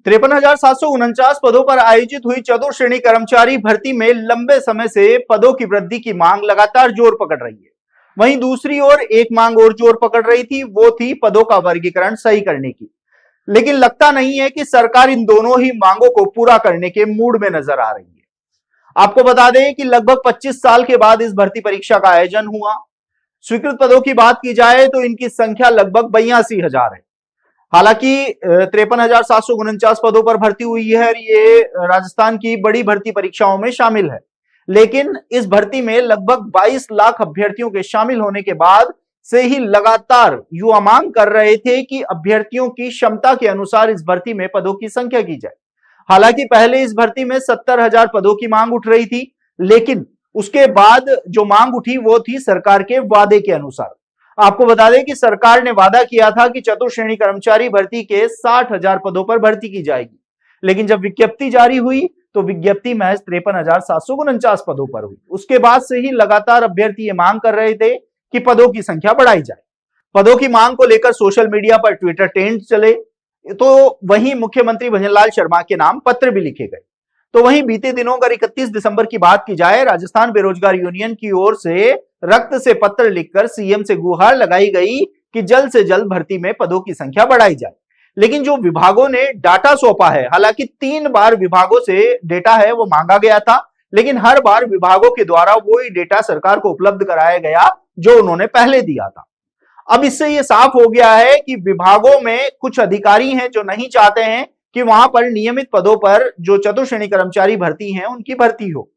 53,749 पदों पर आयोजित हुई चतुर्श्रेणी कर्मचारी भर्ती में लंबे समय से पदों की वृद्धि की मांग लगातार जोर पकड़ रही है। वहीं दूसरी ओर एक मांग और जोर पकड़ रही थी, वो थी पदों का वर्गीकरण सही करने की। लेकिन लगता नहीं है कि सरकार इन दोनों ही मांगों को पूरा करने के मूड में नजर आ रही है। आपको बता दें कि लगभग 25 साल के बाद इस भर्ती परीक्षा का आयोजन हुआ। स्वीकृत पदों की बात की जाए तो इनकी संख्या लगभग 82,000 है। हालांकि 53,749 पदों पर भर्ती हुई है। ये राजस्थान की बड़ी भर्ती परीक्षाओं में शामिल है। लेकिन इस भर्ती में लगभग 22 लाख अभ्यर्थियों के शामिल होने के बाद से ही लगातार युवा मांग कर रहे थे कि अभ्यर्थियों की क्षमता के अनुसार इस भर्ती में पदों की संख्या की जाए। हालांकि पहले इस भर्ती में 70,000 पदों की मांग उठ रही थी, लेकिन उसके बाद जो मांग उठी वो थी सरकार के वादे के अनुसार। आपको बता दें कि सरकार ने वादा किया था कि चतुर्श्रेणी कर्मचारी भर्ती के 60,000 पदों पर भर्ती की जाएगी, लेकिन जब विज्ञप्ति जारी हुई तो विज्ञप्ति महज 53,749 पदों पर हुई। उसके बाद से ही लगातार अभ्यर्थी ये मांग कर रहे थे कि पदों की संख्या बढ़ाई जाए। पदों की मांग को लेकर सोशल मीडिया पर ट्विटर ट्रेंड चले, तो वहीं मुख्यमंत्री भजनलाल शर्मा के नाम पत्र भी लिखे गए। तो वहीं बीते दिनों अगर 31 दिसंबर की बात की जाए, राजस्थान बेरोजगार यूनियन की ओर से रक्त से पत्र लिखकर सीएम से गुहार लगाई गई कि जल्द से जल्द भर्ती में पदों की संख्या बढ़ाई जाए। लेकिन जो विभागों ने डाटा सौंपा है, हालांकि 3 बार विभागों से डेटा है वो मांगा गया था, लेकिन हर बार विभागों के द्वारा वही डेटा सरकार को उपलब्ध कराया गया जो उन्होंने पहले दिया था। अब इससे ये साफ हो गया है कि विभागों में कुछ अधिकारी हैं जो नहीं चाहते हैं कि वहां पर नियमित पदों पर जो चतुर्श्रेणी कर्मचारी भर्ती हैं उनकी भर्ती हो,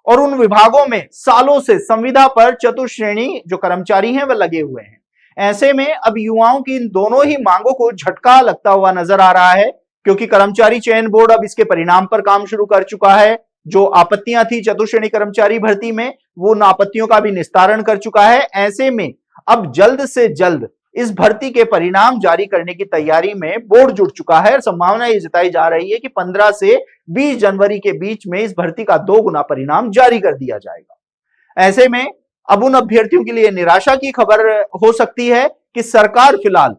और उन विभागों में सालों से संविदा पर चतुर्श्रेणी जो कर्मचारी हैं वह लगे हुए हैं। ऐसे में अब युवाओं की इन दोनों ही मांगों को झटका लगता हुआ नजर आ रहा है, क्योंकि कर्मचारी चयन बोर्ड अब इसके परिणाम पर काम शुरू कर चुका है। जो आपत्तियां थी चतुर्श्रेणी कर्मचारी भर्ती में, वो उन आपत्तियों का भी निस्तारण कर चुका है। ऐसे में अब जल्द से जल्द इस भर्ती के परिणाम जारी करने की तैयारी में बोर्ड जुट चुका है। संभावना ये जताई जा रही है कि 15 से 20 जनवरी के बीच में इस भर्ती का 2 गुना परिणाम जारी कर दिया जाएगा। ऐसे में अब उन अभ्यर्थियों के लिए निराशा की खबर हो सकती है कि सरकार फिलहाल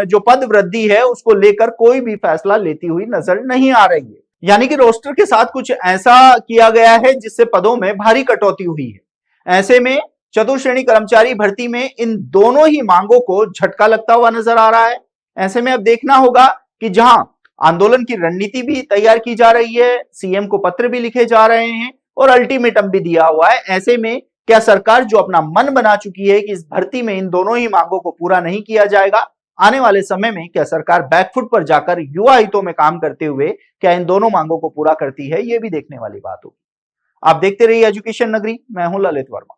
जो पद वृद्धि है उसको लेकर कोई भी फैसला लेती हुई नजर नहीं आ रही है। यानी कि रोस्टर के साथ कुछ ऐसा किया गया है जिससे पदों में भारी कटौती हुई है। ऐसे में चतुर्श्रेणी कर्मचारी भर्ती में इन दोनों ही मांगों को झटका लगता हुआ नजर आ रहा है। ऐसे में अब देखना होगा कि जहां आंदोलन की रणनीति भी तैयार की जा रही है, सीएम को पत्र भी लिखे जा रहे हैं और अल्टीमेटम भी दिया हुआ है, ऐसे में क्या सरकार जो अपना मन बना चुकी है कि इस भर्ती में इन दोनों ही मांगों को पूरा नहीं किया जाएगा, आने वाले समय में क्या सरकार बैकफुट पर जाकर युवा हितों में काम करते हुए क्या इन दोनों मांगों को पूरा करती है, ये भी देखने वाली बात होगी। आप देखते रहिए एजुकेशन नगरी, मैं हूं ललित वर्मा।